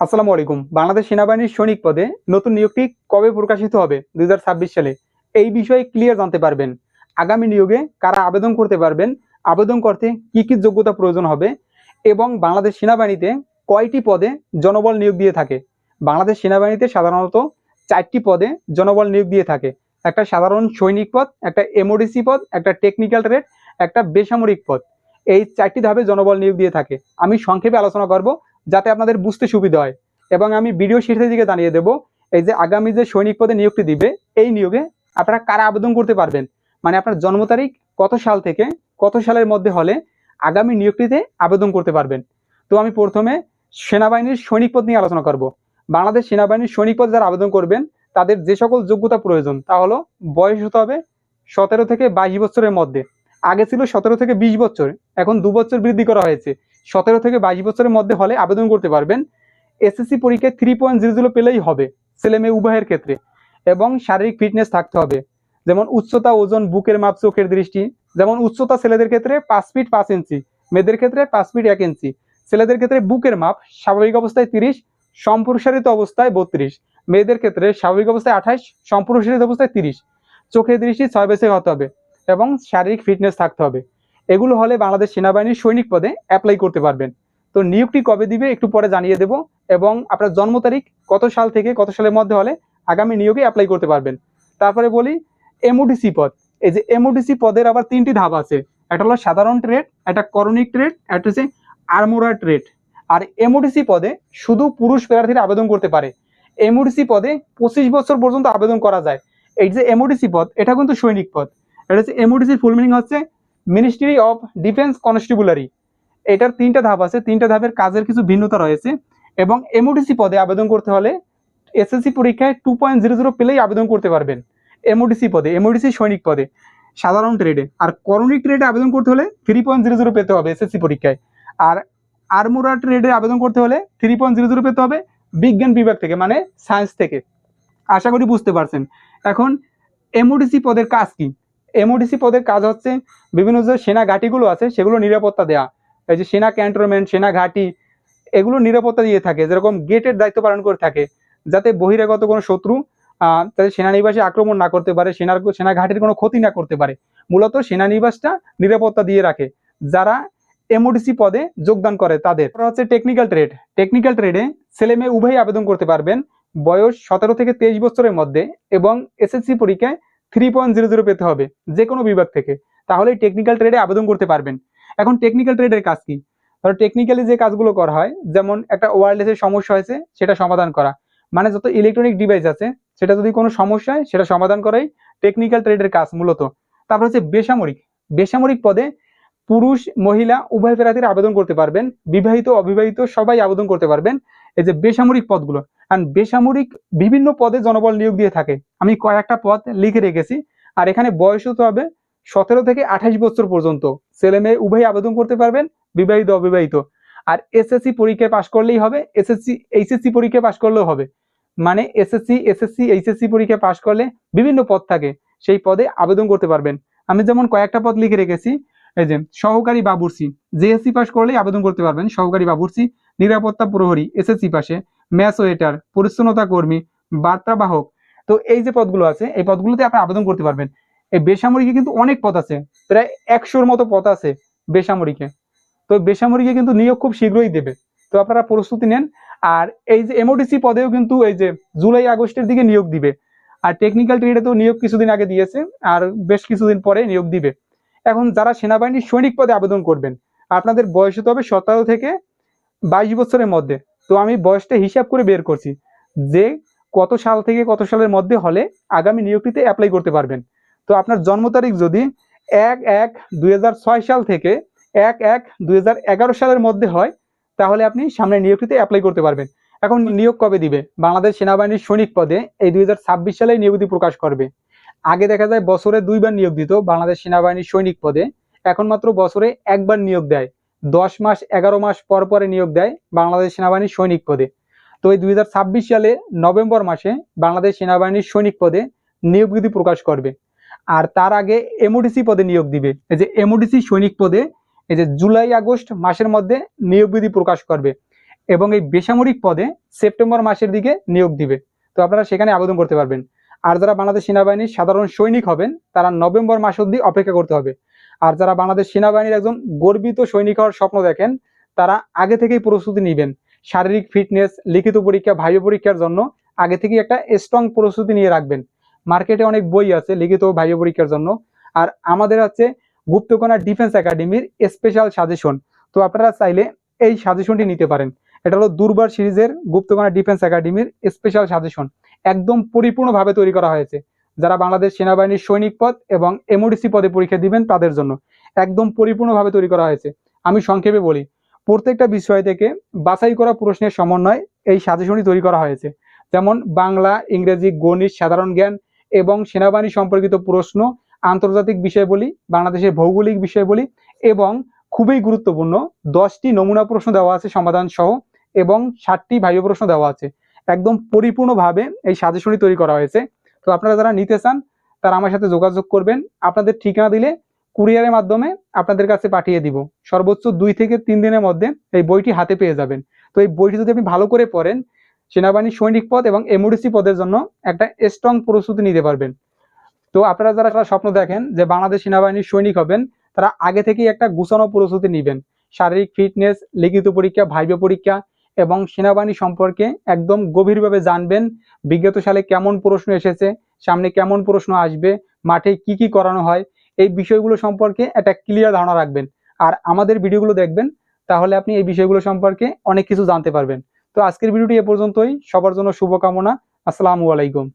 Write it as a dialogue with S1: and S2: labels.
S1: আসসালামু আলাইকুম। বাংলাদেশ সেনাবাহিনীর সৈনিক পদে নতুন নিয়োগটি কবে প্রকাশিত হবে ২০২৬ সালে, এই বিষয়ে ক্লিয়ার জানতে পারবেন। আগামী নিয়োগে কারা আবেদন করতে পারবেন, আবেদন করতে কি কি যোগ্যতা প্রয়োজন হবে এবং বাংলাদেশ সেনাবাহিনীতে কয়টি পদে জনবল নিয়োগ দিয়ে থাকে। বাংলাদেশ সেনাবাহিনীতে সাধারণত ৪টি পদে জনবল নিয়োগ দিয়ে থাকে। একটা সাধারণ সৈনিক পদ, একটা এমওডিসি পদ, একটা টেকনিক্যাল ট্রেড, একটা বেসামরিক পদ। এই ৪টি ধাপে জনবল নিয়োগ দিয়ে থাকে। আমি সংক্ষেপে আলোচনা করব যাতে আপনাদের বুঝতে সুবিধা হয়, এবং আমি ভিডিও শেষের দিকে জানিয়ে দেব এই যে আগামী যে সৈনিক পদে নিয়োগটি দিবে, এই নিয়োগে আপনারা কারা আবেদন করতে পারবেন, মানে আপনার জন্ম তারিখ কত সাল থেকে কত সালের মধ্যে হলে আগামী নিয়োগটিতে আবেদন করতে পারবেন। তো আমি প্রথমে সেনাবাহিনীর সৈনিক পদ নিয়ে আলোচনা করব। বাংলাদেশ সেনাবাহিনীর সৈনিক পদে যারা আবেদন করবেন তাদের যে সকল যোগ্যতা প্রয়োজন তা হলো বয়স হতে হবে ১৭ থেকে ২২ বছরের মধ্যে। আগে ছিল ১৭ থেকে ২০ বছর, এখন ২ বছর বৃদ্ধি করা হয়েছে। ১৭ থেকে ২২ বছরের মধ্যে হলে আবেদন করতে পারবেন। এসএসসি পরীক্ষায় 3.00 পেলেই হবে ছেলে মেয়ে উভয়ের ক্ষেত্রে, এবং শারীরিক ফিটনেস থাকতে হবে, যেমন উচ্চতা, ওজন, বুকের মাপ, চোখের দৃষ্টি। যেমন উচ্চতা ছেলেদের ক্ষেত্রে 5 ফিট 5 ইঞ্চি, মেয়েদের ক্ষেত্রে 5 ফিট 1 ইঞ্চি। ছেলেদের ক্ষেত্রে বুকের মাপ স্বাভাবিক অবস্থায় 30, সম্প্রসারিত অবস্থায় 32, মেয়েদের ক্ষেত্রে স্বাভাবিক অবস্থায় 28, সম্প্রসারিত অবস্থায় 30। চোখের দৃষ্টি 6/6 হতে হবে এবং শারীরিক ফিটনেস থাকতে হবে। এগুলো হলে বাংলাদেশ সেনাবাহিনীর সৈনিক পদে অ্যাপ্লাই করতে পারবেন। তো নিয়োগটি কবে দিবে একটু পরে জানিয়ে দেব, এবং আপনার জন্ম তারিখ কত সাল থেকে কত সালের মধ্যে হলে আগামী নিয়োগে অ্যাপ্লাই করতে পারবেন। তারপরে বলি এমওডিসি পদ। এই যে এমওডিসি পদের আবার 3টি ধাপ আছে। একটা হলো সাধারণ ট্রেড, একটা করণিক ট্রেড, একটা হচ্ছে আর্মোরার ট্রেড। আর এমওডিসি পদে শুধু পুরুষ প্রার্থীরা আবেদন করতে পারে। এমওডিসি পদে 25 বছর পর্যন্ত আবেদন করা যায়। এই যে এমওডিসি পদ, এটা কিন্তু সৈনিক পদ। এটা হচ্ছে এমওডিসির ফুল মিনিং হচ্ছে মিনিস্ট্রি অফ ডিফেন্স কনস্টেবুলারি। এটার 3টা ধাপ আছে, 3টা ধাপের কাজের কিছু ভিন্নতা রয়েছে। এবং এমওডিসি পদে আবেদন করতে হলে এসএসসি পরীক্ষায় 2.00 পেলেই আবেদন করতে পারবেন এমওডিসি পদে, এমওডিসি সৈনিক পদে, সাধারণ ট্রেডে। আর করণিক ট্রেডে আবেদন করতে হলে 3.00 পেতে হবে এসএসসি পরীক্ষায়। আর আর্মোরা ট্রেডে আবেদন করতে হলে 3.00 পেতে হবে বিজ্ঞান বিভাগ থেকে, মানে সায়েন্স থেকে। আশা করি বুঝতে পারছেন। এখন এমওডিসি পদের কাজ কি? এমওডিসি পদের কাজ হচ্ছে বিভিন্ন যে সেনা ঘাঁটিগুলো আছে সেগুলো নিরাপত্তা দেয়া। এই যে সেনা ক্যান্টনমেন্ট, সেনা ঘাঁটি, এগুলো নিরাপত্তা দিয়ে থাকে, যেরকম গেটের দায়িত্ব পালন করে থাকে, যাতে বহিরাগত কোনো শত্রু তাদের সেনানিবাসে আক্রমণ না করতে পারে, সেনা ঘাঁটির কোনো ক্ষতি না করতে পারে। মূলত সেনানিবাসটা নিরাপত্তা দিয়ে রাখে যারা এমওডিসি পদে যোগদান করে তাদের। হচ্ছে টেকনিক্যাল ট্রেড। টেকনিক্যাল ট্রেডে ছেলে মেয়ে উভয়ই আবেদন করতে পারবেন, বয়স 17 থেকে 23 বছরের মধ্যে, এবং এসএসসি পরীক্ষায় 3.00 পেতে হবে যে কোনো বিভাগ থেকে, তাহলে টেকনিক্যাল ট্রেডে আবেদন করতে পারবেন। এখন টেকনিক্যাল ট্রেডের কাজ কি? ধরো টেকনিক্যালি যে কাজগুলো করা হয়, যেমন একটা ওয়্যারলেসের সমস্যা হয়েছে সেটা সমাধান করা, মানে যত ইলেকট্রনিক ডিভাইস আছে সেটা যদি কোনো সমস্যা হয় সেটা সমাধান করাই টেকনিক্যাল ট্রেডের কাজ মূলত। তারপর হচ্ছে বেসামরিক। বেসামরিক পদে পুরুষ মহিলা উভয় প্রার্থীরা আবেদন করতে পারবেন, বিবাহিত অবিবাহিত সবাই আবেদন করতে পারবেন এই যে বেসামরিক পদগুলো। আর বেসামরিক বিভিন্ন পদে জনবল নিয়োগ দিয়ে থাকে, আমি কয়েকটা পদ লিখে রেখেছি। আর এখানে বয়স হতে হবে 17 থেকে 28 বছর পর্যন্ত, ছেলে মেয়ে উভয় আবেদন করতে পারবেন, বিবাহিত অবিবাহিত। আর এসএসসি পরীক্ষায় পাশ করলেই হবে, এইচএসসি পরীক্ষায় পাশ করলেও হবে। মানে এসএসসি এইচএসসি পরীক্ষায় পাশ করলে বিভিন্ন পদ থাকে, সেই পদে আবেদন করতে পারবেন। আমি যেমন কয়েকটা পদ লিখে রেখেছি। এই যে সহকারী বাবুর্চি, জেএসসি পাস করলেই আবেদন করতে পারবেন সহকারী বাবুর্চি। নিরাপত্তা প্রহরী এসএসসি পাশে, ম্যাচ ওয়েটার, পরিচ্ছন্নতা কর্মী, বার্তাবাহক। তো এই যে পদগুলো আছে এই পদগুলোতে আপনি আবেদন করতে পারবেন। এই বেসামরিকে কিন্তু অনেক পদ আছে, প্রায় 100-র মতো পদ আছে বেসামরিকে। তো বেসামরিকে কিন্তু নিয়োগ খুব শীঘ্রই দেবে, তো আপনারা প্রস্তুতি নেন। আর এই যে এমওডিসি পদেও কিন্তু এই যে জুলাই আগস্টের দিকে নিয়োগ দিবে। আর টেকনিক্যাল ট্রেডে তো নিয়োগ কিছুদিন আগে দিয়েছে, আর বেশ কিছুদিন পরে নিয়োগ দিবে। এখন যারা সেনাবাহিনীর সৈনিক পদে আবেদন করবেন, আপনাদের বয়স হতে হবে 17 থেকে 22 বছরের মধ্যে। তো আমি বয়সটা হিসাব করে বের করছি যে কত সাল থেকে কত সালের মধ্যে হলে আগামী নিয়োগটিতে অ্যাপ্লাই করতে পারবেন। তো আপনার জন্ম তারিখ যদি 1/1/2006 সাল থেকে 1/1/2011 সালের মধ্যে হয়, তাহলে আপনি সামনের নিয়োগটিতে অ্যাপ্লাই করতে পারবেন। এখন নিয়োগ কবে দিবে? বাংলাদেশ সেনাবাহিনীর সৈনিক পদে এই 2026 সালে নিয়োগটি প্রকাশ করবে। আগে দেখা যায় বছরে 2বার নিয়োগ দিত বাংলাদেশ সেনাবাহিনীর সৈনিক পদে, এখন মাত্র বছরে 1বার নিয়োগ দেয়। 10 মাস 11 মাস পর পরে নিয়োগ দেয় বাংলাদেশ সেনাবাহিনীর সৈনিক পদে। তো এই 2026 সালে নভেম্বর মাসে বাংলাদেশ সেনাবাহিনীর সৈনিক পদে নিয়োগ বিধি প্রকাশ করবে। আর তার আগে এমওডিসি পদে নিয়োগ দিবে। এই যে এমওডিসি সৈনিক পদে এই যে জুলাই আগস্ট মাসের মধ্যে নিয়োগ বিধি প্রকাশ করবে। এবং এই বেসামরিক পদে সেপ্টেম্বর মাসের দিকে নিয়োগ দিবে। তো আপনারা সেখানে আবেদন করতে পারবেন। আর যারা বাংলাদেশ সেনাবাহিনীর সাধারণ সৈনিক হবেন তারা নভেম্বর মাস অবধি অপেক্ষা করতে হবে। আর যারা বাংলাদেশ সেনাবাহিনীর একজন গর্বিত সৈনিক হওয়ার স্বপ্ন দেখেন তারা আগে থেকেই প্রস্তুতি নেবেন। শারীরিক ফিটনেস, লিখিত পরীক্ষা, ভাইবা পরীক্ষার জন্য আগে থেকেই একটা স্ট্রং প্রস্তুতি নিয়ে রাখবেন। মার্কেটে অনেক বই আছে লিখিত ভাইবা পরীক্ষার জন্য। আর আমাদের আছে গুপ্তকণা ডিফেন্স একাডেমির স্পেশাল সাজেশন। তো আপনারা চাইলে এই সাজেশনটি নিতে পারেন। এটা হলো দুর্বার সিরিজের গুপ্তকণা ডিফেন্স একাডেমির স্পেশাল সাজেশন। একদম পরিপূর্ণভাবে তৈরি করা হয়েছে যারা বাংলাদেশ সেনাবাহিনীর সৈনিক পদ এবং এমওডিসি পদে পরীক্ষা দিবেন তাদের জন্য একদম পরিপূর্ণভাবে তৈরি করা হয়েছে। আমি সংক্ষেপে বলি, প্রত্যেকটা বিষয় থেকে বাছাই করা প্রশ্নের সমন্বয় এই সাজেশনটি তৈরি করা হয়েছে। যেমন বাংলা, ইংরেজি, গণিত, সাধারণ জ্ঞান এবং সেনাবাহিনী সম্পর্কিত প্রশ্ন, আন্তর্জাতিক বিষয়বলী, বাংলাদেশের ভৌগোলিক বিষয়বলী এবং খুবই গুরুত্বপূর্ণ 10টি নমুনা প্রশ্ন দেওয়া আছে সমাধান সহ এবং 60টি ভাইবা প্রশ্ন দেওয়া আছে। একদম পরিপূর্ণভাবে এই সাজেশনটি তৈরি করা হয়েছে। তো আপনারা যারা নিতে চান তারা আমার সাথে যোগাযোগ করবেন। আপনাদের ঠিকানা দিলে কুরিয়ারের মাধ্যমে আপনাদের কাছে পাঠিয়ে দিব। সর্বোচ্চ 2 থেকে 3 দিনের মধ্যে এই বইটি হাতে পেয়ে যাবেন। তো এই বইটি যদি আপনি ভালো করে পড়েন সেনাবাহিনীর সৈনিক পদ এবং এমওডিসি পদের জন্য একটা স্ট্রং প্রস্তুতি নিতে পারবেন। তো আপনারা যারা স্বপ্ন দেখেন যে বাংলাদেশ সেনাবাহিনীর সৈনিক হবেন তারা আগে থেকেই একটা গুছানো প্রস্তুতি নেবেন। শারীরিক ফিটনেস, লিখিত পরীক্ষা, ভাইবা পরীক্ষা এবং সেনাবাহিনী সম্পর্কে একদম গভীরভাবে জানবেন। বিগত সালে কেমন প্রশ্ন এসেছে, সামনে কেমন প্রশ্ন আসবে, মাঠে কি কি করানো হয়, এই বিষয়গুলো সম্পর্কে একটা ক্লিয়ার ধারণা রাখবেন। আর আমাদের ভিডিওগুলো দেখবেন, তাহলে আপনি এই বিষয়গুলো সম্পর্কে অনেক কিছু জানতে পারবেন। তো আজকের ভিডিওটি এ পর্যন্তই। সবার জন্য শুভকামনা। আসসালামু আলাইকুম।